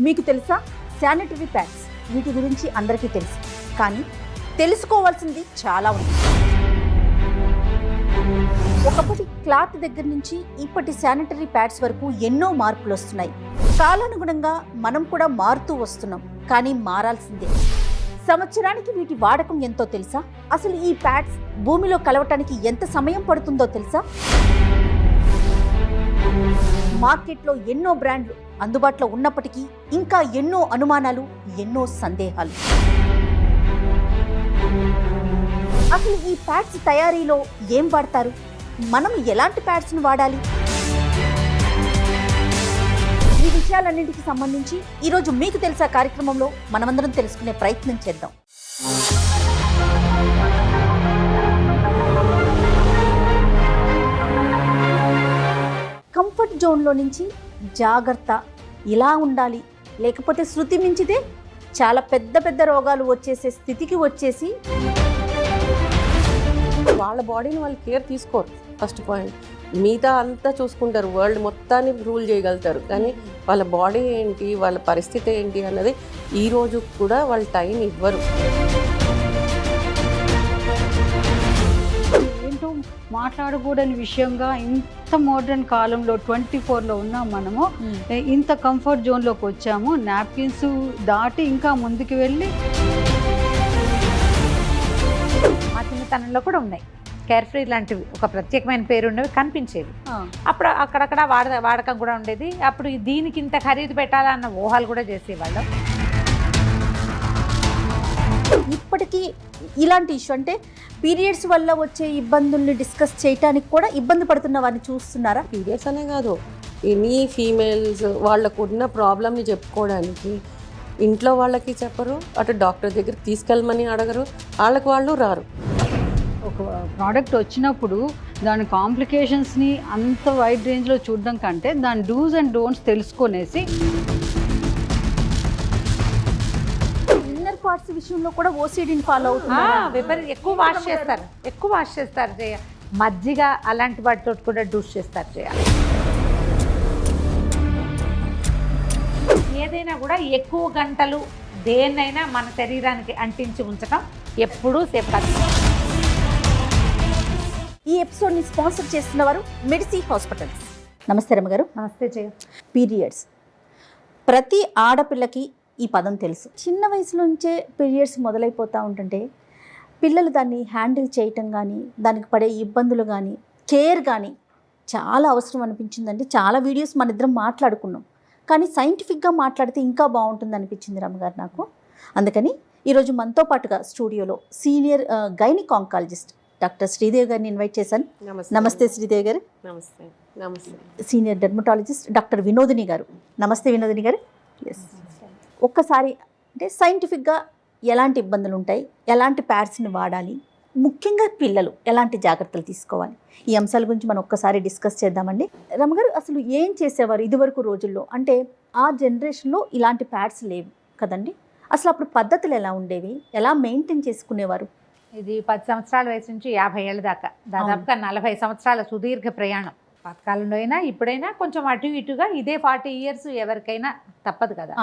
మీకు తెలుసా sanitary pads వీటి గురించి అందరికీ తెలుసు, కానీ తెలుసుకోవాల్సింది చాలా ఉంది. ఒకప్పటి క్లాత్ దగ్గర నుంచి ఇప్పటి శానిటరీ ప్యాడ్స్ వరకు ఎన్నో మార్పులు వస్తున్నాయి. కాలానుగుణంగా మనం కూడా మారుతూ వస్తున్నాం, కానీ మారాల్సిందే. సంవత్సరానికి వీటి వాడకం ఎంతో తెలుసా? అసలు ఈ ప్యాడ్స్ భూమిలో కలవటానికి ఎంత సమయం పడుతుందో తెలుసా? మార్కెట్లో ఎన్నో బ్రాండ్లు అందుబాటులో ఉన్నప్పటికీ ఇంకా ఎన్నో అనుమానాలు, ఎన్నో సందేహాలు. అసలు ఈ ప్యాడ్స్ తయారీలో ఏం వాడతారు? మనం ఎలాంటి ప్యాడ్స్ని వాడాలి? ఈ విషయాలన్నింటికి సంబంధించి ఈరోజు మీకు తెలుసా కార్యక్రమంలో మనమందరం తెలుసుకునే ప్రయత్నం చేద్దాం. కంఫర్ట్ జోన్లో నుంచి జాగ్రత్త, ఇలా ఉండాలి, లేకపోతే శృతి మించితే చాలా పెద్ద పెద్ద రోగాలు వచ్చేసే స్థితికి వచ్చేసి వాళ్ళ బాడీని వాళ్ళు కేర్ తీసుకోరు. ఫస్ట్ పాయింట్, మిగతా అంతా చూసుకుంటారు, వరల్డ్ మొత్తాన్ని రూల్ చేయగలుగుతారు, కానీ వాళ్ళ బాడీ ఏంటి, వాళ్ళ పరిస్థితి ఏంటి అన్నది ఈ రోజు కూడా వాళ్ళు టైం ఇవ్వరు. ఏంటో మాట్లాడకూడని విషయంగా ఇంత మోడర్న్ కాలంలో 24లో ఉన్నాం మనము. ఇంత కంఫర్ట్ జోన్లోకి వచ్చాము. నాప్కిన్స్ దాటి ఇంకా ముందుకు వెళ్ళి మా చిన్నతనంలో కూడా ఉన్నాయి కేర్ ఫ్రీ లాంటివి, ఒక ప్రత్యేకమైన పేరు ఉన్నవి కనిపించేవి. అప్పుడు అక్కడక్కడ వాడకం కూడా ఉండేది. అప్పుడు దీనికి ఇంత ఖరీదు పెట్టాలన్న ఊహలు కూడా చేసేవాళ్ళం. ఇప్పటికీ ఇలాంటి ఇష్యూ అంటే పీరియడ్స్ వల్ల వచ్చే ఇబ్బందుల్ని డిస్కస్ చేయడానికి కూడా ఇబ్బంది పడుతున్న వారిని చూస్తున్నారా? పీరియడ్స్ అనే కాదు, ఎనీ ఫీమేల్స్ వాళ్ళకు ఉన్న ప్రాబ్లమ్ని చెప్పుకోవడానికి ఇంట్లో వాళ్ళకి చెప్పరు, అటు డాక్టర్ దగ్గరికి తీసుకెళ్ళమని అడగరు, వాళ్ళకి వాళ్ళు రారు. ఒక ప్రోడక్ట్ వచ్చినప్పుడు దాని కాంప్లికేషన్స్ని అంత వైడ్ రేంజ్లో చూడడం కంటే దాని డూస్ అండ్ డోంట్స్ తెలుసుకొనేసి ఇన్నర్ పార్ట్స్ విషయంలో కూడా ఓసిడీని ఫాలో అవుతున్నారు. ఎక్కువ వాష్ చేస్తారు జయ. మజ్జిగ అలాంటి వాటితో కూడా డూస్ చేస్తారు జయ. ఏదైనా కూడా ఎక్కువ గంటలు దేన్నైనా మన శరీరానికి అంటించి ఉంచడం ఎప్పుడూ సేఫ్ కాదు. ఈ ఎపిసోడ్ని స్పాన్సర్ చేస్తున్న వారు మెడిసి హాస్పిటల్స్. నమస్తే రమ్మగారు. నమస్తే జయ. పీరియడ్స్ ప్రతి ఆడపిల్లకి ఈ పదం తెలుసు. చిన్న వయసు నుంచే పీరియడ్స్ మొదలైపోతూ ఉంటుంటే పిల్లలు దాన్ని హ్యాండిల్ చేయటం కానీ, దానికి పడే ఇబ్బందులు కానీ, కేర్ కానీ చాలా అవసరం అనిపించిందండి. చాలా వీడియోస్ మన ఇద్దరం మాట్లాడుకున్నాం, కానీ సైంటిఫిక్గా మాట్లాడితే ఇంకా బాగుంటుంది అనిపించింది రమ్మగారు నాకు. అందుకని ఈరోజు మనతో పాటుగా స్టూడియోలో senior gynaec oncologist doctor Sridevi గారిని ఇన్వైట్ చేశాను. నమస్తే శ్రీదేవి గారు. నమస్తే. నమస్తే. సీనియర్ డెర్మటాలజిస్ట్ డాక్టర్ వినోదిని గారు. నమస్తే వినోదిని గారు. ఎస్, ఒక్కసారి అంటే సైంటిఫిక్గా ఎలాంటి ఇబ్బందులు ఉంటాయి, ఎలాంటి ప్యాడ్స్ని వాడాలి, ముఖ్యంగా పిల్లలు ఎలాంటి జాగ్రత్తలు తీసుకోవాలి, ఈ అంశాల గురించి మనం ఒక్కసారి డిస్కస్ చేద్దామండి. రమ్మగారు, అసలు ఏం చేసేవారు ఇదివరకు రోజుల్లో? అంటే ఆ జనరేషన్లో ఇలాంటి ప్యాడ్స్ లేవు కదండి. అసలు అప్పుడు పద్ధతులు ఎలా ఉండేవి, ఎలా మెయింటైన్ చేసుకునేవారు? ఇది 10 సంవత్సరాల వయసు నుంచి 50 ఏళ్ళ దాకా, దాదాపుగా 40 సంవత్సరాల సుదీర్ఘ ప్రయాణం. పాతకాలంలో అయినా ఇప్పుడైనా కొంచెం అటు ఇటుగా ఇదే 40 ఇయర్స్ ఎవరికైనా తప్పదు కదా.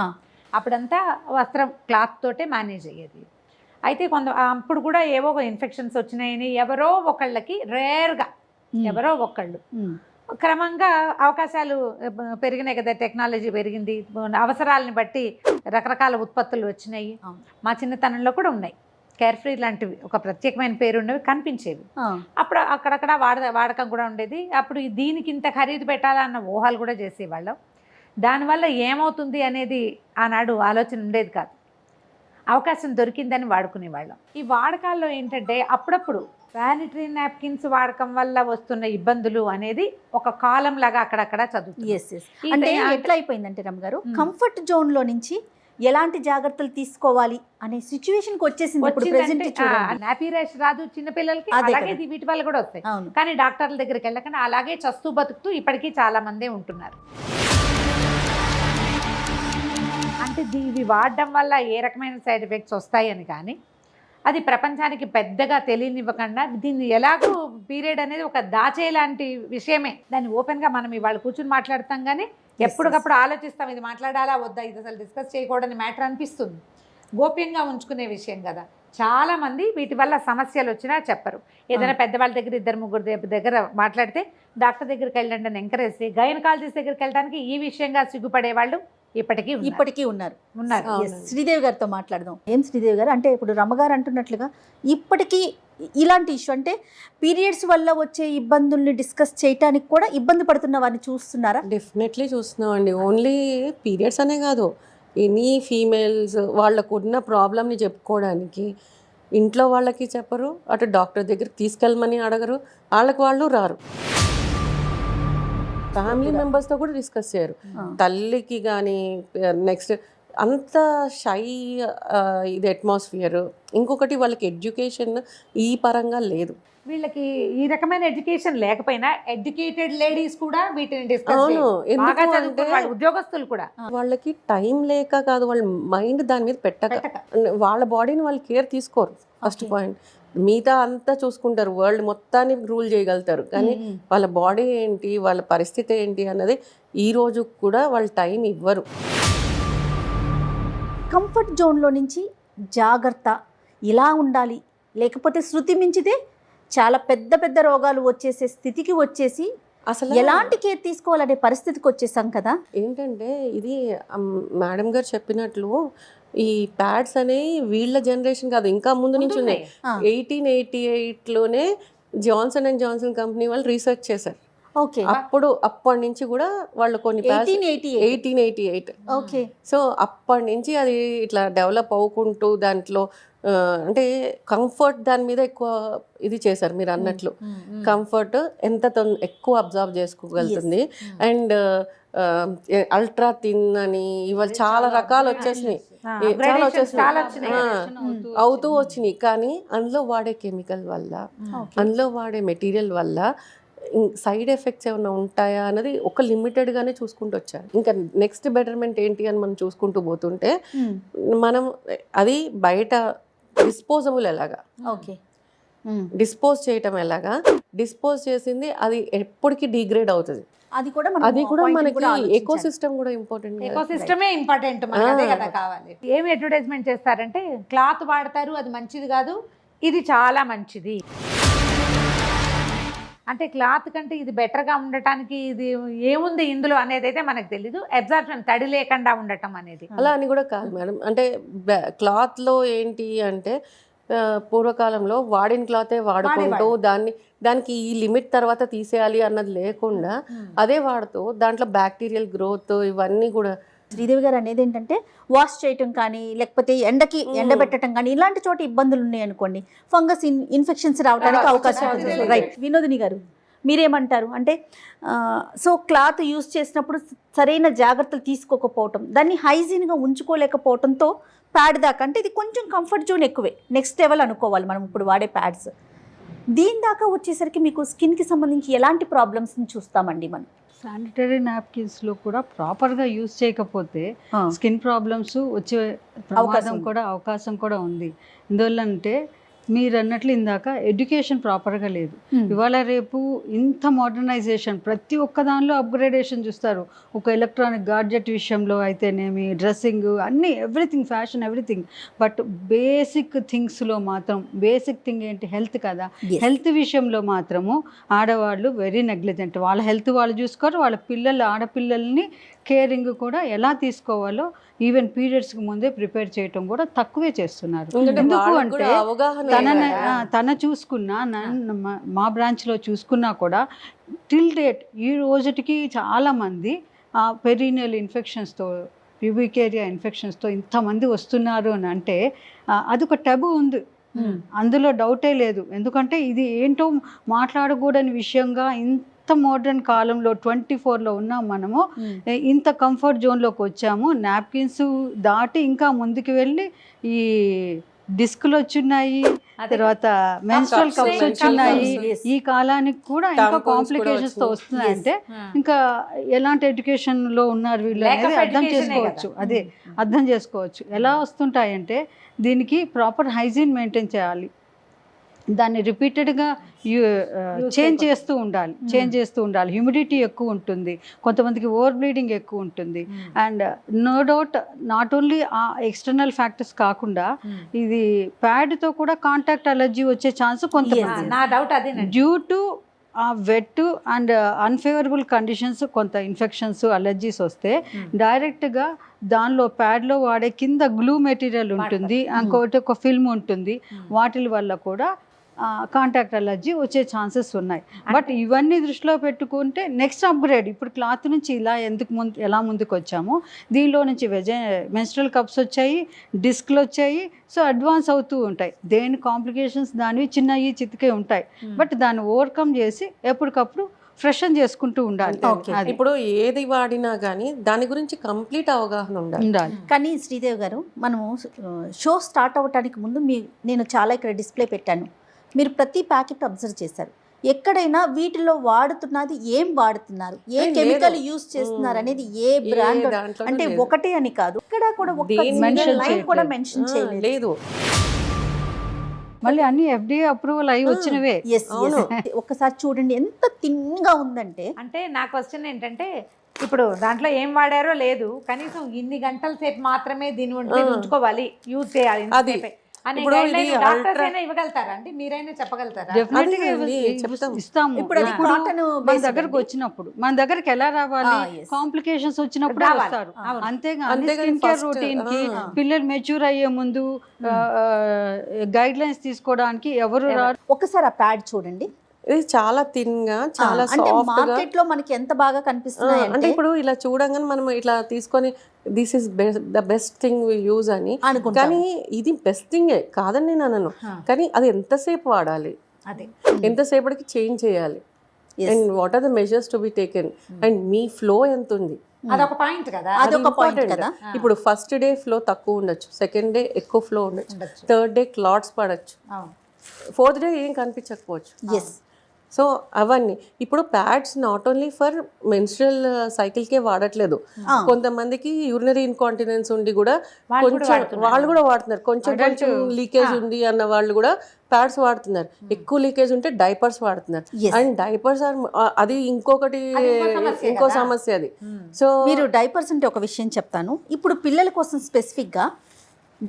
అప్పుడంతా వస్త్రం క్లాత్ తోటే మేనేజ్ అయ్యేది. అయితే అప్పుడు కూడా ఏవో ఇన్ఫెక్షన్స్ వచ్చినాయని ఎవరో ఒకళ్ళకి రేర్గా ఎవరో ఒకళ్ళు, క్రమంగా అవకాశాలు పెరిగినాయి కదా, టెక్నాలజీ పెరిగింది, అవసరాలని బట్టి రకరకాల ఉత్పత్తులు వచ్చినాయి. మా చిన్నతనంలో కూడా ఉన్నాయి కేర్ ఫ్రీ లాంటివి, ఒక ప్రత్యేకమైన పేరు ఉన్నవి కనిపించేవి. అప్పుడు అక్కడక్కడ వాడకం కూడా ఉండేది. అప్పుడు దీనికి ఇంత ఖరీదు పెట్టాలన్న ఊహలు కూడా చేసేవాళ్ళం. దానివల్ల ఏమవుతుంది అనేది ఆనాడు ఆలోచన ఉండేది కాదు. అవకాశం దొరికిందని వాడుకునేవాళ్ళం. ఈ వాడకాల్లో ఏంటంటే అప్పుడప్పుడు శానిటరీ నాప్కిన్స్ వాడకం వల్ల వస్తున్న ఇబ్బందులు అనేది ఒక కాలం లాగా అక్కడక్కడ చదువుతుంది. అంటే ఎట్లా అయిపోయిందంటే రమ్మగారు, కంఫర్ట్ జోన్లో నుంచి ఎలాంటి జాగ్రత్తలు తీసుకోవాలి అనే సిచ్యువేషన్కి వచ్చేసింది. నాపీ ర్యాష్ రాదు చిన్నపిల్లలకి, అలాగే వీటి వల్ల కూడా వస్తాయి. కానీ డాక్టర్ల దగ్గరికి వెళ్ళకుండా అలాగే చస్తూ బతుకుతూ ఇప్పటికీ చాలా మందే ఉంటున్నారు. అంటే ఇవి వాడడం వల్ల ఏ రకమైన సైడ్ ఎఫెక్ట్స్ వస్తాయని కానీ అది ప్రపంచానికి పెద్దగా తెలియనివ్వకుండా, దీన్ని ఎలాగో పీరియడ్ అనేది ఒక దాచేలాంటి విషయమే, దాన్ని ఓపెన్గా మనం ఇవాళ కూర్చుని మాట్లాడతాం. కానీ ఎప్పటికప్పుడు ఆలోచిస్తాం, ఇది మాట్లాడాలా వద్దా, ఇది అసలు డిస్కస్ చేయకూడని మ్యాటర్ అనిపిస్తుంది. గోప్యంగా ఉంచుకునే విషయం కదా. చాలా మంది వీటి వల్ల సమస్యలు వచ్చినా చెప్పరు. ఏదైనా పెద్దవాళ్ళ దగ్గర 2-3 దగ్గర మాట్లాడితే డాక్టర్ దగ్గరికి వెళ్ళండి అని ఎంకరేజ్ చేసి, గైనకాలజిస్ట్ దగ్గరికి వెళ్ళడానికి ఈ విషయంగా సిగ్గుపడే వాళ్ళు ఇప్పటికీ ఉన్నారు. అవునండి. శ్రీదేవి గారితో మాట్లాడదాం. ఏం శ్రీదేవి గారు, అంటే ఇప్పుడు రమ్మగారు అంటున్నట్లుగా ఇప్పటికీ ఇలాంటి ఇష్యూ, అంటే పీరియడ్స్ వల్ల వచ్చే ఇబ్బందుల్ని డిస్కస్ చేయడానికి కూడా ఇబ్బంది పడుతున్న వారిని చూస్తున్నారా? డెఫినెట్లీ చూస్తున్నామండి. ఓన్లీ పీరియడ్స్ అనే కాదు, ఎనీ ఫీమేల్స్ వాళ్ళకు ఉన్న ప్రాబ్లమ్ని చెప్పుకోవడానికి ఇంట్లో వాళ్ళకి చెప్పరు, అటు డాక్టర్ దగ్గరికి తీసుకెళ్ళమని అడగరు, వాళ్ళు రారు. ఫ్యామిలీ మెంబర్స్తో కూడా డిస్కస్ చేయరు. తల్లికి కానీ నెక్స్ట్ అంత షై ఇది అట్మాస్ఫియర్. ఇంకొకటి వాళ్ళకి ఎడ్యుకేషన్ ఈ పరంగా లేదు. వీళ్ళకి ఈ రకమైన ఎడ్యుకేషన్ లేకపోయినా ఎడ్యుకేటెడ్ లేడీస్ కూడా వీటిని డిస్కస్ అవును, బాగా ఎందుకు చదువుకున్న అంటే వాళ్ళు, ఉద్యోగస్తులు కూడా వాళ్ళకి టైం లేక కాదు, వాళ్ళ మైండ్ దాని మీద పెట్టక వాళ్ళ బాడీని వాళ్ళు కేర్ తీసుకోరు. First point. మిగతా అంతా చూసుకుంటారు, వరల్డ్ మొత్తాన్ని రూల్ చేయగలుగుతారు, కానీ వాళ్ళ బాడీ ఏంటి, వాళ్ళ పరిస్థితి ఏంటి అన్నది ఈ రోజు కూడా వాళ్ళు టైం ఇవ్వరు. కంఫర్ట్ జోన్లో నుంచి జాగ్రత్త, ఇలా ఉండాలి, లేకపోతే శృతి మించితే చాలా పెద్ద పెద్ద రోగాలు వచ్చేసే స్థితికి వచ్చేసి అసలు ఎలాంటి కేర్ తీసుకోవాలనే పరిస్థితికి వచ్చేసాం కదా. ఏంటంటే ఇది మేడం గారు చెప్పినట్లు ఈ ప్యాడ్స్ అనేవి వీళ్ళ జనరేషన్ కాదు, ఇంకా ముందు నుంచి ఉన్నాయి. 1888లోనే జాన్సన్ అండ్ జాన్సన్ కంపెనీ వాళ్ళు రీసెర్చ్ చేశారు. ఓకే, అప్పటి నుంచి కూడా వాళ్ళు కొన్ని 1888. ఓకే. సో అప్పటి నుంచి అది ఇట్లా డెవలప్ అవ్వుకుంటూ దాంట్లో అంటే కంఫర్ట్ దాని మీద ఎక్కువ ఇది చేశారు. మీరు అన్నట్లు కంఫర్ట్ ఎంత ఎక్కువ అబ్జర్వ్ చేసుకోగలుగుతుంది, అండ్ అల్ట్రా థిన్ అని ఇవాళ చాలా రకాలు వచ్చేసినాయి, అవుతూ వచ్చినాయి. కానీ అందులో వాడే కెమికల్ వల్ల, అందులో వాడే మెటీరియల్ వల్ల సైడ్ ఎఫెక్ట్స్ ఏమైనా ఉంటాయా అన్నది ఒక లిమిటెడ్గానే చూసుకుంటూ వచ్చారు. ఇంకా నెక్స్ట్ బెటర్మెంట్ ఏంటి అని మనం చూసుకుంటూ పోతుంటే మనం అది బయట డిస్పోజబుల్ ఎలాగా, ఓకే, డిస్పోజ్ చేయటం ఎలాగా, డిస్పోజ్ చేసింది అది ఎప్పటికీ డిగ్రేడ్ అవుతుంది. అది కూడా మనకి ఎకో సిస్టమ్ కూడా ఇంపార్టెంట్. ఎకో సిస్టమే ఇంపార్టెంట్, అదే కదా కావాలి. ఏమి అడ్వర్టైజ్మెంట్ చేస్తారంటే క్లాత్ వాడతారు, అది మంచిది కాదు, ఇది చాలా మంచిది. అంటే క్లాత్ కంటే ఇది బెటర్గా ఉండటానికి ఇది ఏముంది ఇందులో అనేది అయితే మనకు తెలీదు. అబ్జార్ప్షన్, తడి లేకుండా ఉండటం అనేది. అలా అని కూడా కాదు మేడం. అంటే క్లాత్లో ఏంటి అంటే పూర్వకాలంలో వాడిన క్లాతే వాడుకుంటూ దానికి ఈ లిమిట్ తర్వాత తీసేయాలి అన్నది లేకుండా అదే వాడుతూ దాంట్లో బ్యాక్టీరియల్ గ్రోత్ ఇవన్నీ కూడా. శ్రీదేవి గారు అనేది ఏంటంటే వాష్ చేయటం కానీ, లేకపోతే ఎండబెట్టడం కానీ, ఇలాంటి చోట ఇబ్బందులు ఉన్నాయి అనుకోండి, ఫంగస్ ఇన్ఫెక్షన్స్ రావడానికి అవకాశం ఉంది. రైట్. వినోదిని గారు, మీరేమంటారు? అంటే సో క్లాత్ యూస్ చేసినప్పుడు సరైన జాగ్రత్తలు తీసుకోకపోవటం, దాన్ని హైజీన్గా ఉంచుకోలేకపోవడంతో ప్యాడ్ దాకా, అంటే ఇది కొంచెం కంఫర్ట్ జోన్ ఎక్కువే, నెక్స్ట్ లెవెల్ అనుకోవాలి మనం ఇప్పుడు వాడే ప్యాడ్స్. దీని దాకా వచ్చేసరికి మీకు స్కిన్కి సంబంధించి ఎలాంటి ప్రాబ్లమ్స్ని చూస్తామండి మనం? శానిటరీ నాప్కిన్స్లో కూడా ప్రాపర్గా యూజ్ చేయకపోతే స్కిన్ ప్రాబ్లమ్స్ వచ్చే అవకాశం కూడా ఉంది. ఎందువల్ల అంటే మీరు అన్నట్లు ఇందాక ఎడ్యుకేషన్ ప్రాపర్గా లేదు. ఇవాళ రేపు ఇంత మోడర్నైజేషన్, ప్రతి ఒక్క దానిలో అప్గ్రేడేషన్ చూస్తారు. ఒక ఎలక్ట్రానిక్ గాడ్జెట్ విషయంలో అయితేనేమి, డ్రెస్సింగ్, అన్నీ, everything, fashion, everything. But basic థింగ్స్లో మాత్రం, బేసిక్ థింగ్ ఏంటి? హెల్త్ కదా. హెల్త్ విషయంలో మాత్రము ఆడవాళ్ళు వెరీ నెగ్లిజెంట్. వాళ్ళ హెల్త్ వాళ్ళు చూసుకోరు, వాళ్ళ ఆడపిల్లల్ని కేరింగ్ కూడా ఎలా తీసుకోవాలో ఈవెన్ పీరియడ్స్కి ముందే ప్రిపేర్ చేయటం కూడా తక్కువే చేస్తున్నారు. ఎందుకు అంటే తన చూసుకున్నా, మా బ్రాంచ్లో చూసుకున్నా కూడా టిల్ డేట్ ఈ రోజుకి చాలామంది పెరీనియల్ ఇన్ఫెక్షన్స్తో, ప్యూబిక్ ఏరియా ఇన్ఫెక్షన్స్తో ఇంతమంది వస్తున్నారు అని అంటే అదొక టబు ఉంది, అందులో డౌటే లేదు. ఎందుకంటే ఇది ఏంటో మాట్లాడకూడని విషయంగా ఇంత మోడర్న్ కాలంలో 24లో ఉన్నాం మనము. ఇంత కంఫర్ట్ జోన్లోకి వచ్చాము. నాప్కిన్స్ దాటి ఇంకా ముందుకు వెళ్ళి ఈ డిస్కులు వచ్చున్నాయి, తర్వాత మెన్స్ట్రల్ కప్స్ వచ్చున్నాయి. ఈ కాలానికి కూడా ఇంకా కాంప్లికేషన్స్తో వస్తున్నాయంటే ఇంకా ఎలాంటి ఎడ్యుకేషన్లో ఉన్నారు వీళ్ళు అనేది అర్థం చేసుకోవచ్చు. ఎలా వస్తుంటాయంటే దీనికి ప్రాపర్ హైజీన్ మెయింటైన్ చేయాలి. దాన్ని రిపీటెడ్గా చేంజ్ చేస్తూ ఉండాలి. హ్యూమిడిటీ ఎక్కువ ఉంటుంది, కొంతమందికి ఓవర్ బ్లీడింగ్ ఎక్కువ ఉంటుంది. And no doubt not only ఆ ఎక్స్టర్నల్ ఫ్యాక్టర్స్ కాకుండా ఇది ప్యాడ్తో కూడా కాంటాక్ట్ అలర్జీ వచ్చే ఛాన్స్ కొంతమంది నా డౌట్ అదేనండి. డ్యూ టు ఆ వెట్ అండ్ అన్ఫేవరబుల్ కండిషన్స్, కొంత ఇన్ఫెక్షన్స్, అలర్జీస్ వస్తే డైరెక్ట్గా దానిలో ప్యాడ్లో వాడే కింద గ్లూ మెటీరియల్ ఉంటుంది, ఇంకొకటి ఒక ఫిల్మ్ ఉంటుంది, వాటి వల్ల కూడా కాంటాక్ట్ అలర్జీ వచ్చే ఛాన్సెస్ ఉన్నాయి. బట్ ఇవన్నీ దృష్టిలో పెట్టుకుంటే నెక్స్ట్ అప్గ్రేడ్, ఇప్పుడు క్లాత్ నుంచి ఇలా ఎలా ముందుకు వచ్చామో దీనిలో నుంచి మెన్స్ట్రల్ కప్స్ వచ్చాయి, డిస్క్లు వచ్చాయి. సో అడ్వాన్స్ అవుతూ ఉంటాయి, దేని కాంప్లికేషన్స్ దానివి చిన్నవి చితికే ఉంటాయి. బట్ దాన్ని ఓవర్కమ్ చేసి ఎప్పటికప్పుడు ఫ్రెషన్ చేసుకుంటూ ఉండాలి. ఇప్పుడు ఏది వాడినా కానీ దాని గురించి కంప్లీట్ అవగాహన ఉండాలి. కానీ శ్రీదేవి గారు, మనము షో స్టార్ట్ అవ్వడానికి ముందు నేను చాలా ఇక్కడ డిస్ప్లే పెట్టాను, మీరు ప్రతి ప్యాకెట్ అబ్జర్వ్ చేశారు. ఎక్కడైనా వీటిలో వాడుతున్నది ఏం వాడుతున్నారు, ఏ కెమికల్ యూస్ చేస్తున్నారు అనేది, ఏ బ్రాండ్ అంటే ఒకటే అని కాదు, ఇక్కడ కూడా కూడా మెన్షన్ చేయలేదు. మళ్ళీ అన్ని FDA అప్రూవల్ అయ్యి వచ్చినవే. ఒక్కసారి చూడండి ఎంత తిన్గా ఉందంటే. అంటే నా క్వశ్చన్ ఏంటంటే, ఇప్పుడు దాంట్లో ఏం వాడారో లేదు, కనీసం ఇన్ని గంటల సేపు మాత్రమే దీని ఉంచుకోవాలి, యూజ్ చేయాలి ఇవ్వగలుగుతారా అండి? మీరైనా చెప్పగలుగుతారా? ఇస్తాము. ఇప్పుడు మన దగ్గరకు వచ్చినప్పుడు, మన దగ్గరికి ఎలా రావాలి, కాంప్లికేషన్స్ వచ్చినప్పుడు వస్తారు. అంతేగాని స్కిన్ కేర్ రొటీన్ కి పిల్లలు మెచ్యూర్ అయ్యే ముందు గైడ్ లైన్స్ తీసుకోవడానికి ఎవరు రారు. ఒకసారి ఆ ప్యాడ్ చూడండి, ఇది చాలా థిన్ గా, చాలా సాఫ్ట్ గా. మార్కెట్ లో మనకి ఎంత బాగా కనిపిస్తున్నాయి అంటే ఇప్పుడు ఇలా చూడంగానే మనం ఇట్లా తీసుకొని this is the best thing we use అని, కానీ ఇది బెస్ట్ థింగే కాదని నేను అనను, కానీ అది ఎంతసేపు వాడాలి, ఎంతసేపటికి చేంజ్ చేయాలి, and what are the measures to be taken, and మీ ఫ్లో ఎంత ఉంది, అదొక పాయింట్ కదా. అదొక పాయింట్ కదా. ఇప్పుడు ఫస్ట్ డే ఫ్లో తక్కువ ఉండొచ్చు, సెకండ్ డే ఎక్కువ ఫ్లో ఉండొచ్చు, థర్డ్ డే క్లాట్స్ పడచ్చు, ఫోర్త్ డే ఏం కనిపించకపోవచ్చు. సో అవన్నీ ఇప్పుడు pads not only for menstrual సైకిల్కే వాడట్లేదు, కొంతమందికి యూరినరీ ఇన్కాంటినెన్స్ ఉండి కూడా కొంచెం వాళ్ళు కూడా వాడుతున్నారు, కొంచెం లీకేజ్ ఉంది అన్న వాళ్ళు కూడా ప్యాడ్స్ వాడుతున్నారు, ఎక్కువ లీకేజ్ ఉంటే డైపర్స్ వాడుతున్నారు. అండ్ డైపర్స్ అది ఇంకో సమస్య అది. సో మీరు డైపర్స్ అంటే ఒక విషయం చెప్తాను, ఇప్పుడు పిల్లల కోసం స్పెసిఫిక్గా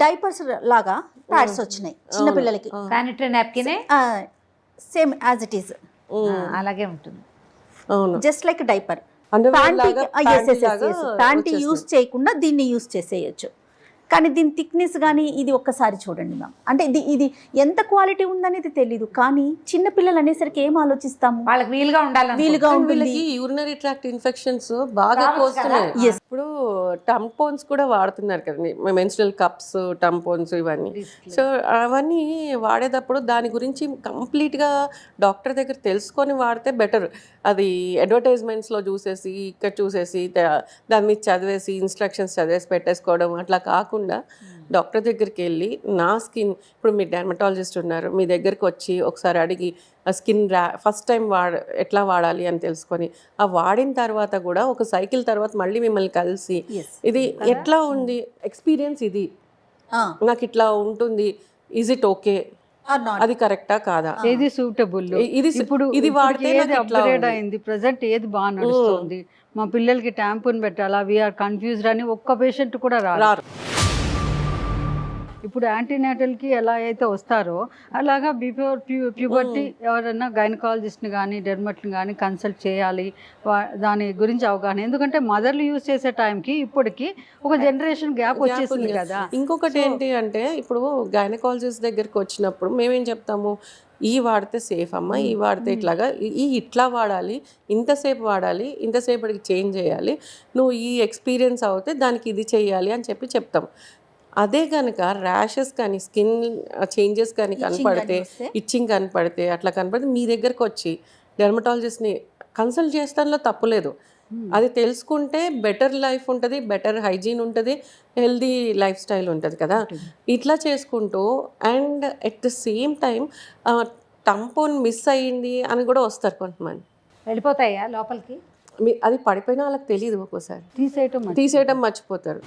డైపర్స్ లాగా ప్యాడ్స్ వచ్చినాయి చిన్న పిల్లలకి, sanitary napkin same as it is, అలాగే ఉంటుంది, just like diaper. Panty use చేయకుండా దీన్ని యూస్ చేసేయచ్చు, కానీ దీని థిక్నెస్ కానీ ఇది ఒక్కసారి చూడండి మ్యామ్. అంటే ఇది ఎంత క్వాలిటీ ఉందనేది తెలీదు, కానీ చిన్న పిల్లలు అనేసరికి ఏం ఆలోచిస్తాము, వాళ్ళకి వీలుగా ఉంటుంది. యూరినరీ ట్రాక్ట్ ఇన్ఫెక్షన్స్ బాగా వస్తున్నాయి. ఇప్పుడు టంపోన్స్ కూడా వాడుతున్నారు కదండి, మెన్స్ట్రల్ కప్స్, టంపోన్స్ ఇవన్నీ. సో అవన్నీ వాడేటప్పుడు దాని గురించి కంప్లీట్గా డాక్టర్ దగ్గర తెలుసుకొని వాడితే బెటర్. అది అడ్వర్టైజ్మెంట్స్లో చూసేసి ఇక్కడ చూసేసి దాని మీద చదివేసి ఇన్స్ట్రక్షన్స్ చదివేసి పెట్టేసుకోవడం అట్లా కాకుండా డాక్టర్ దగ్గరికి వెళ్ళి, నా స్కిన్, ఇప్పుడు మీరు డెర్మటాలజిస్ట్ ఉన్నారు, మీ దగ్గరికి వచ్చి ఒకసారి అడిగి ఆ స్కిన్ ఫస్ట్ టైం ఎట్లా వాడాలి అని తెలుసుకొని, ఆ వాడిన తర్వాత కూడా ఒక సైకిల్ తర్వాత మళ్ళీ మిమ్మల్ని కలిసి ఇది ఎట్లా ఉంది ఎక్స్పీరియన్స్, ఇది నాకు ఇట్లా ఉంటుంది, ఈజ్ ఇట్ ఓకే, అది కరెక్టా కాదా, ఏది సూటబుల్, ఇప్పుడు ఇది వాడితే ఏది అప్గ్రేడ్ అయింది, ప్రజెంట్ ఏది బాగా నడుస్తుంది, మా పిల్లలకి ట్యాంపూన్ పెట్టాలా, వీఆర్ కన్ఫ్యూజ్డ్ అని ఒక్క పేషెంట్ కూడా రారు. ఇప్పుడు యాంటీనేటల్కి ఎలా అయితే వస్తారో అలాగా బిఫోర్ ప్యూబర్టీ ఎవరైనా గైనకాలజిస్ట్ని కానీ డెర్మట్ని కానీ కన్సల్ట్ చేయాలి, దాని గురించి అవగాహన. ఎందుకంటే మదర్లు యూజ్ చేసే టైంకి ఇప్పటికి ఒక జనరేషన్ గ్యాప్ వచ్చేసింది కదా. ఇంకొకటి ఏంటి అంటే, ఇప్పుడు గైనకాలజిస్ట్ దగ్గరికి వచ్చినప్పుడు మేమేం చెప్తాము, ఈ వాడితే సేఫ్ అమ్మ, ఈ వాడితే ఇట్లాగా, ఇట్లా వాడాలి, ఇంతసేపు వాడాలి, ఇంతసేపటికి చేంజ్ చేయాలి, నువ్వు ఈ ఎక్స్పీరియన్స్ అవుతే దానికి ఇది చేయాలి అని చెప్తాం. అదే కనుక ర్యాషెస్ కానీ స్కిన్ చేంజెస్ కానీ కనపడితే, ఇచ్చింగ్ కనపడితే, అట్లా కనపడితే మీ దగ్గరకు వచ్చి డెర్మటాలజిస్ట్ని కన్సల్ట్ చేస్తానిలో తప్పులేదు. అది తెలుసుకుంటే బెటర్ లైఫ్ ఉంటుంది, బెటర్ హైజీన్ ఉంటుంది, హెల్దీ లైఫ్ స్టైల్ ఉంటుంది కదా. ఇట్లా చేసుకుంటూ and at the same time tampon miss అయ్యింది అని కూడా వస్తారు కొంతమంది. వెళ్ళిపోతాయా లోపలికి, అది పడిపోయినా వాళ్ళకి తెలియదు, ఒక్కోసారి తీసేయటం మర్చిపోతారు.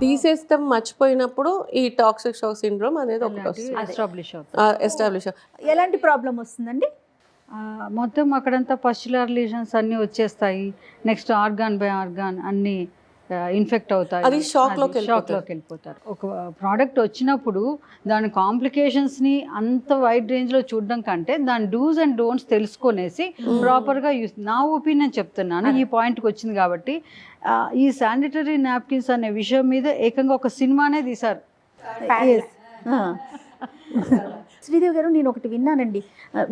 తీసేస్తాం మర్చిపోయినప్పుడు ఈ టాక్సిక్ షాక్ సిండ్రోమ్ అనేది ఒకటి వస్తుంది, ఎస్టాబ్లిష్ అవుతుంది. ఎస్టాబ్లిష్. ఎలాంటి ప్రాబ్లం వస్తుందండి? మొత్తం అక్కడంతా పస్చులర్ లీజన్స్ అన్నీ వచ్చేస్తాయి. నెక్స్ట్ ఆర్గాన్ బై ఆర్గాన్ అన్నీ ఇన్ఫెక్ట్ అవుతాయి. అది షాక్లోకి వెళ్ళిపోతారు. ఒక ప్రోడక్ట్ వచ్చినప్పుడు దాని కాంప్లికేషన్స్ని అంత వైడ్ రేంజ్లో చూడడం కంటే దాని డూస్ అండ్ డోంట్స్ తెలుసుకొనేసి ప్రాపర్గా యూస్, నా ఒపీనియన్ చెప్తున్నాను, ఈ పాయింట్కి వచ్చింది కాబట్టి. ఈ శానిటరీ నాప్కిన్స్ అనే విషయం మీద ఏకంగా ఒక సినిమానే తీశారు. శ్రీదేవి గారు, నేను ఒకటి విన్నానండి,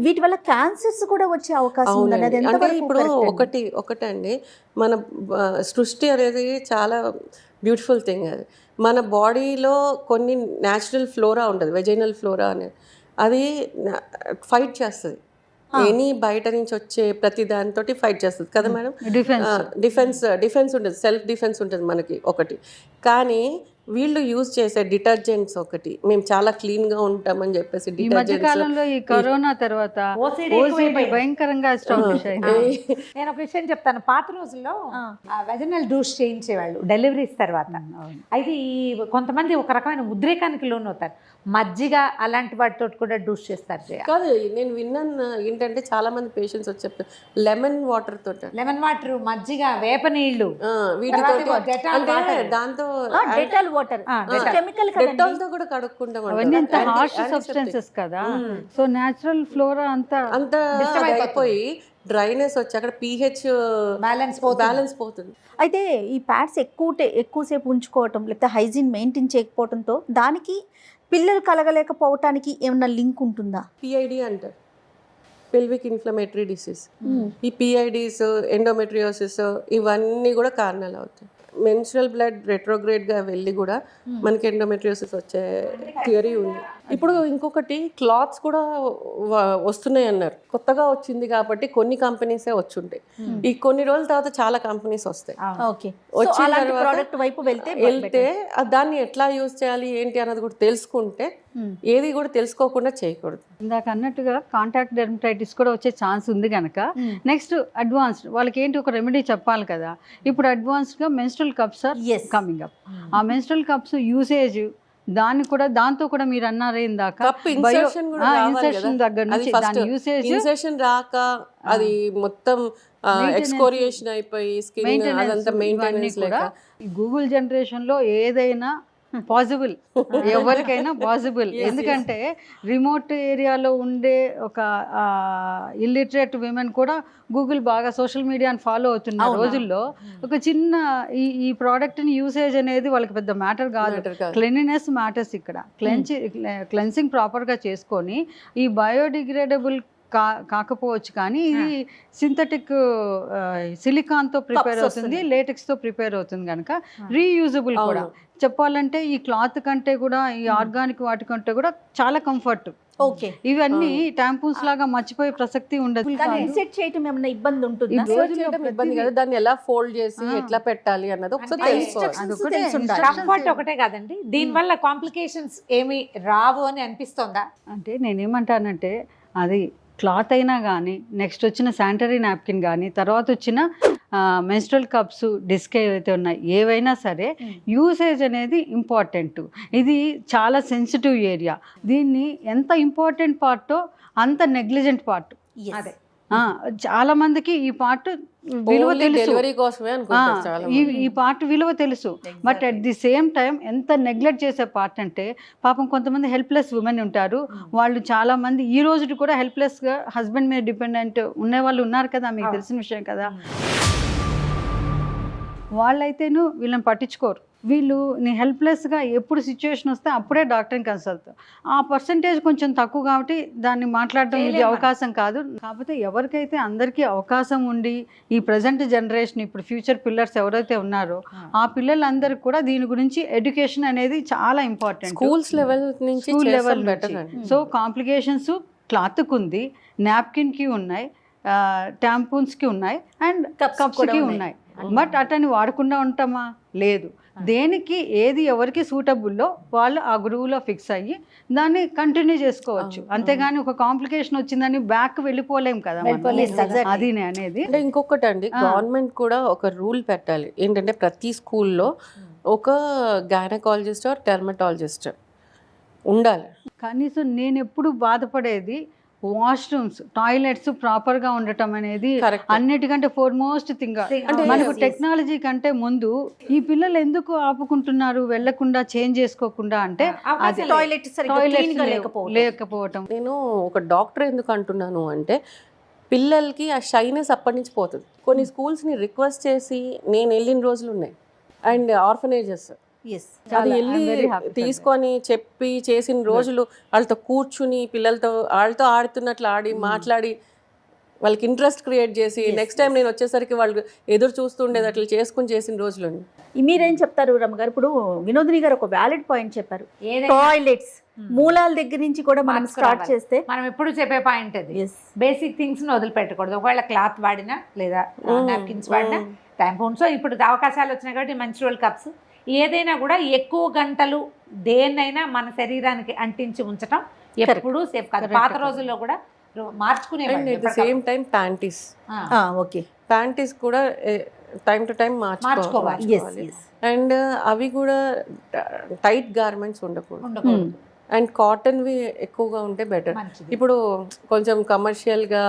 వీటి వల్ల క్యాన్సర్స్ కూడా వచ్చే అవకాశం ఉందండి. అది అంటే ఎంతవరకు ఇప్పుడు correct అండి? ఒకటండి, మన సృష్టి అనేది చాలా బ్యూటిఫుల్ థింగ్. అది మన బాడీలో కొన్ని న్యాచురల్ ఫ్లోరా ఉంటుంది, వెజైనల్ ఫ్లోరా అనేది, అది ఫైట్ చేస్తుంది. ఎనీ బయట నుంచి వచ్చే ప్రతి దానితోటి ఫైట్ చేస్తుంది కదా మేడం. డిఫెన్స్ ఉంటుంది, సెల్ఫ్ డిఫెన్స్ ఉంటుంది మనకి ఒకటి. కానీ వీళ్ళు యూజ్ చేసే డిటర్జెంట్స్ ఒకటి, మేము చాలా క్లీన్ గా ఉంటామని చెప్పేసి ఈ మధ్య కాలంలో ఈ కరోనా తర్వాత OCD భయంకరంగా ఎస్టాబ్లిష్ అయింది. నేను ఒక విషయం చెప్తాను. పాత రోజుల్లో వెజనల్ డూష్ చేయించేవాళ్ళు డెలివరీస్ తర్వాత. అయితే ఈ కొంతమంది ఒక రకమైన ఉద్రేకానికి లోనవుతారు. మజ్జిగ అలాంటి వాటితో కూడా డూష్ చేస్తారు. కాదు, నేను విన్నాను ఏంటంటే చాలా మంది పేషెంట్స్ వచ్చి చెప్తారు లెమన్ వాటర్ తోట, లెమన్ వాటర్, మజ్జిగ, వేప నీళ్లు, వీటితో అంటే దాంతో డెటాల్ వాటర్, కెమికల్ డెటాల్ తో కూడా కడుక్కుంటాం. అవన్నీ అంత హార్ష్ సబ్స్టెన్సెస్ కదా. సో న్యాచురల్ ఫ్లోరా అంతా అయిపోయి డ్రైనెస్ వచ్చి అక్కడ pH బ్యాలెన్స్ పోతుంది. అయితే ఈ ప్యాడ్స్ ఎక్కువసేపు ఉంచుకోవటం, లేకపోతే హైజీన్ మెయింటైన్ చేయకపోవడంతో దానికి పిల్లలు కలగలేకపోవటానికి ఏమన్నా లింక్ ఉంటుందా? PID అంటారు, పెల్విక్ ఇన్ఫ్లమేటరీ డిసీజ్. ఈ PIDs, ఎండోమెట్రియోసిస్ ఇవన్నీ కూడా కారణాలు అవుతాయి. మెన్స్ట్రల్ బ్లడ్ రెట్రోగ్రేడ్గా వెళ్ళి కూడా మనకి ఎండోమెట్రియోసిస్ వచ్చే థియరీ ఉంది. ఇప్పుడు ఇంకొకటి క్లాత్స్ కూడా వస్తున్నాయి అన్నారు, కొత్తగా వచ్చింది కాబట్టి కొన్ని కంపెనీసే వచ్చుంటాయి. ఈ కొన్ని రోజుల తర్వాత చాలా కంపెనీస్ వస్తాయి. వచ్చిన ప్రోడక్ట్ వైపు వెళ్తే దాన్ని ఎట్లా యూజ్ చేయాలి ఏంటి అన్నది కూడా తెలుసుకుంటే, ఏది కూడా తెలుసుకోకుండా చేయకూడదు. ఇందాక అన్నట్టుగా కాంటాక్ట్ డెర్మటైటిస్ కూడా వచ్చే ఛాన్స్ ఉంది కనుక నెక్స్ట్ అడ్వాన్స్డ్ వాళ్ళకి ఏంటి ఒక రెమెడీ చెప్పాలి కదా. ఇప్పుడు అడ్వాన్స్డ్గా menstrual cups are coming up. ఆ మెన్స్ట్రల్ కప్స్ యూసేజ్ దాంతో కూడా మీరు అన్నారే ఇందాక, ఇన్సర్షన్ దగ్గర నుంచి దాని యూసేజ్, ఇన్సర్షన్ రాక అది మొత్తం ఎక్స్కోరియేషన్ అయిపోయి స్కిన్ అదంతా మెయింటెనెన్స్ లేక. గూగుల్ జనరేషన్ లో ఏదైనా పాసిబుల్, ఎవరికైనా పాసిబుల్. ఎందుకంటే రిమోట్ ఏరియాలో ఉండే ఒక ఇల్లిటరేట్ విమెన్ కూడా గూగుల్ బాగా సోషల్ మీడియాని ఫాలో అవుతున్న రోజుల్లో ఒక చిన్న ఈ ప్రోడక్ట్ని యూసేజ్ అనేది వాళ్ళకి పెద్ద మ్యాటర్ కాదు. క్లెన్లీనెస్ మ్యాటర్స్ ఇక్కడ. క్లెన్సింగ్ ప్రాపర్గా చేసుకొని ఈ బయోడిగ్రేడబుల్ కాకపోవచ్చు కానీ ఇది సింథటిక్ సిలికాన్తో ప్రిపేర్ అవుతుంది, లేటెక్స్తో ప్రిపేర్ అవుతుంది కనుక రీయూజబుల్ కూడా. చెప్పాలంటే ఈ క్లాత్ కంటే కూడా ఈ ఆర్గానిక్ వాటి కంటే కూడా చాలా కంఫర్ట్. ఇవన్నీ టాంపూన్స్ లాగా మర్చిపోయే ప్రసక్తి ఉండదు. ఇబ్బంది ఉంటుంది, దాన్ని ఎలా ఫోల్డ్ చేసి ఎట్లా పెట్టాలి అన్నది కంఫర్ట్ ఒకటే కాదండి, దీనివల్ల కాంప్లికేషన్స్ ఏమి రావు అని అనిపిస్తుందా? అంటే నేనేమంటానంటే అది క్లాత్ అయినా కానీ, నెక్స్ట్ వచ్చిన శానిటరీ నాప్కిన్ కానీ, తర్వాత వచ్చిన మెన్స్ట్రల్ కప్స్, డిస్క్ ఏవైతే ఉన్నాయి ఏవైనా సరే యూసేజ్ అనేది ఇంపార్టెంట్. ఇది చాలా సెన్సిటివ్ ఏరియా. దీన్ని ఎంత ఇంపార్టెంట్ పార్టో అంత నెగ్లిజెంట్ పార్ట్. అదే చాలా మందికి ఈ పార్ట్ విలువ తెలుసు, ఈ పార్ట్ విలువ తెలుసు. But at the same time ఎంత నెగ్లెక్ట్ చేసే పార్ట్ అంటే, పాపం కొంతమంది హెల్ప్లెస్ ఉమెన్ ఉంటారు. వాళ్ళు చాలా మంది ఈ రోజు కూడా హెల్ప్లెస్గా హస్బెండ్ మీద డిపెండెంట్ ఉండే వాళ్ళు ఉన్నారు కదా, మీకు తెలిసిన విషయం కదా. వాళ్ళైతేను వీళ్ళని పట్టించుకోరు. వీళ్ళు నీ హెల్ప్లెస్గా ఎప్పుడు సిచ్యువేషన్ వస్తే అప్పుడే డాక్టర్ని కన్సల్ట్. ఆ పర్సంటేజ్ కొంచెం తక్కువ కాబట్టి దాన్ని మాట్లాడడం ఇది అవకాశం కాదు. కాకపోతే ఎవరికైతే అందరికీ అవకాశం ఉండి ఈ ప్రజెంట్ జనరేషన్ ఇప్పుడు ఫ్యూచర్ పిల్లర్స్ ఎవరైతే ఉన్నారో ఆ పిల్లలందరికీ కూడా దీని గురించి ఎడ్యుకేషన్ అనేది చాలా important. School level so complications క్లాత్కి ఉంది, నాప్కిన్కి ఉన్నాయి, టాంపూన్స్కి ఉన్నాయి, అండ్ కప్స్కి ఉన్నాయి. బట్ అటని వాడకుండా ఉంటామా? లేదు. దేనికి ఏది ఎవరికి సూటబుల్లో వాళ్ళు ఆ గురువులో ఫిక్స్ అయ్యి దాన్ని కంటిన్యూ చేసుకోవచ్చు. అంతేగాని ఒక కాంప్లికేషన్ వచ్చిందని బ్యాక్ వెళ్ళిపోలేం కదా. అది అనేది ఇంకొకటి అండి, గవర్నమెంట్ కూడా ఒక రూల్ పెట్టాలి ఏంటంటే ప్రతి స్కూల్లో ఒక గైనకాలజిస్ట్ ఆర్ డెర్మటాలజిస్ట్ ఉండాలి. కనీసం నేను ఎప్పుడు బాధపడేది వాష్రూమ్స్, టాయిలెట్స్ ప్రాపర్గా ఉండటం అనేది Correct. అన్నిటికంటే ఫోర్మోస్ట్ థింగ్. అంటే మనకు yes. టెక్నాలజీ కంటే ముందు ఈ పిల్లలు ఎందుకు ఆపుకుంటున్నారు వెళ్లకుండా, చేంజ్ చేసుకోకుండా అంటే అది టాయిలెట్ సరిగ్గా clean గా టాయిలెట్స్ లేకపోవడం. లేకపోవటం. నేను ఒక డాక్టర్ ఎందుకు అంటున్నాను అంటే పిల్లలకి ఆ షైనెస్ అప్పటి నుంచి పోతుంది. కొన్ని స్కూల్స్ని రిక్వెస్ట్ చేసి నేను వెళ్ళిన రోజులు ఉన్నాయి. And orphanages Yes. అది I'm వెళ్ళి very happy for తీసుకొని చెప్పి చేసిన రోజులు, వాళ్ళతో కూర్చుని పిల్లలతో వాళ్ళతో ఆడుతున్నట్లు ఆడి మాట్లాడి వాళ్ళకి ఇంట్రెస్ట్ క్రియేట్ చేసి నెక్స్ట్ టైం నేను వచ్చేసరికి వాళ్ళు ఎదురు చూస్తుండేది అట్లా చేసుకుని చేసిన రోజులు ఉన్నాయి. మీరేం చెప్తారు రమ్మగారు? ఇప్పుడు వినోదిని గారు ఒక వ్యాలిడ్ పాయింట్ చెప్పారు. ఏదైనా టాయిలెట్స్ మూలాల దగ్గర నుంచి కూడా మనం స్టార్ట్ మార్చుకురావాలి. చేస్తే మనం ఎప్పుడు చెప్పే పాయింట్ అది, Yes. బేసిక్ థింగ్స్ ని వదిలిపెట్టకూడదు. ఒకవేళ క్లాత్ వాడినా లేదా నాప్కిన్స్ వాడినా, టైంపూన్స్, ఇప్పుడు అవకాశాలు వచ్చినాయి కాబట్టి మెన్స్ట్రువల్ కప్స్, ఏదైనా కూడా ఎక్కువ గంటలు దేన్నైనా మన శరీరానికి అంటించి ఉంచటం ఎప్పుడూ సేఫ్ కాదు. పాత రోజుల్లో కూడా మార్చుకునే and at the same time panties okay. Panties కూడా టైం టు టైం మార్చుకోవాలి. మార్చుకోవాలి. అండ్ అవి కూడా టైట్ గార్మెంట్స్ ఉండకూడదు. అండ్ కాటన్వి ఎక్కువగా ఉంటే బెటర్. మంచిది. ఇప్పుడు కొంచెం కమర్షియల్గా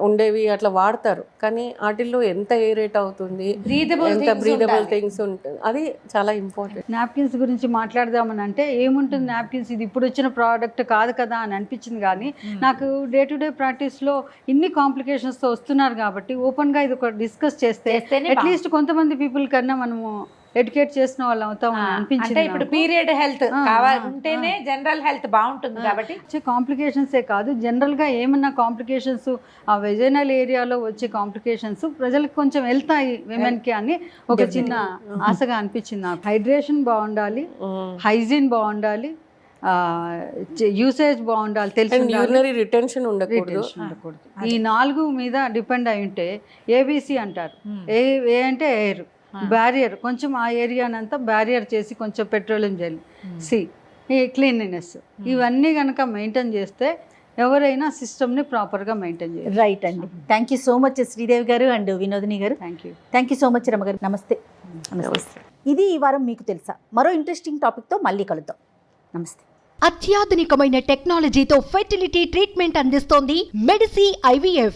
ఉండేవి అట్లా వాడతారు, కానీ వాటిల్లో ఎంత ఎయిరేట్ అవుతుంది, ఎంత బ్రీదబుల్ థింగ్స్ ఉంటుంది, అది చాలా ఇంపార్టెంట్. నాప్కిన్స్ గురించి మాట్లాడదామని అంటే ఏముంటుంది నాప్కిన్స్, ఇది ఇప్పుడు వచ్చిన ప్రోడక్ట్ కాదు కదా అని అనిపించింది. కానీ నాకు డే టు డే ప్రాక్టీస్లో ఇన్ని కాంప్లికేషన్స్తో వస్తున్నారు కాబట్టి ఓపెన్గా ఇది ఒక డిస్కస్ చేస్తే చేస్తేనే అట్లీస్ట్ కొంతమంది పీపుల్ కన్నా మనము ఎడ్యుకేట్ చేసిన వాళ్ళు అవుతామని అంటే అనిపించింది. ఇప్పుడు పీరియడ్ హెల్త్ ఉంటేనే జనరల్ హెల్త్ బాగుంటుంది కాబట్టి వచ్చే కాంప్లికేషన్సే కాదు, జనరల్గా ఏమన్నా కాంప్లికేషన్స్ ఆ వెజైనల్ ఏరియాలో వచ్చే కాంప్లికేషన్స్ ప్రజలకు కొంచెం వెళ్తాయి విమెన్కి అని ఒక చిన్న ఆశగా అనిపించింది నాకు. హైడ్రేషన్ బాగుండాలి, హైజీన్ బాగుండాలి, యూసేజ్ బాగుండాలి, తెలిసి యూరినరీ రిటెన్షన్ ఉండకూడదు. ఈ 4 మీద డిపెండ్ అయి ఉంటే ఏబిసి అంటారు. ఏ అంటే ఎయిర్ బ్యారియర్, కొంచెం ఆ ఏరియానంతా బ్యారియర్ చేసి కొంచెం పెట్రోలియం జెల్, సి ఈ క్లీన్లీనెస్, ఇవన్నీ కనుక మెయింటైన్ చేస్తే ఎవరైనా సిస్టమ్ని ప్రాపర్గా మెయింటైన్ చేయాలి. రైట్ అండి. Thank you so much Sridevi గారు అండ్ వినోదిని గారు. థ్యాంక్ యూ సో మచ్ రమ్మ గారు. నమస్తే. నమస్తే. ఇది ఈ వారం మీకు తెలుసా. మరో ఇంట్రెస్టింగ్ టాపిక్తో మళ్ళీ కలుద్దాం. నమస్తే. అత్యాధునికమైన టెక్నాలజీతో ఫెర్టిలిటీ ట్రీట్మెంట్ అందిస్తోంది మెడిసి IVF.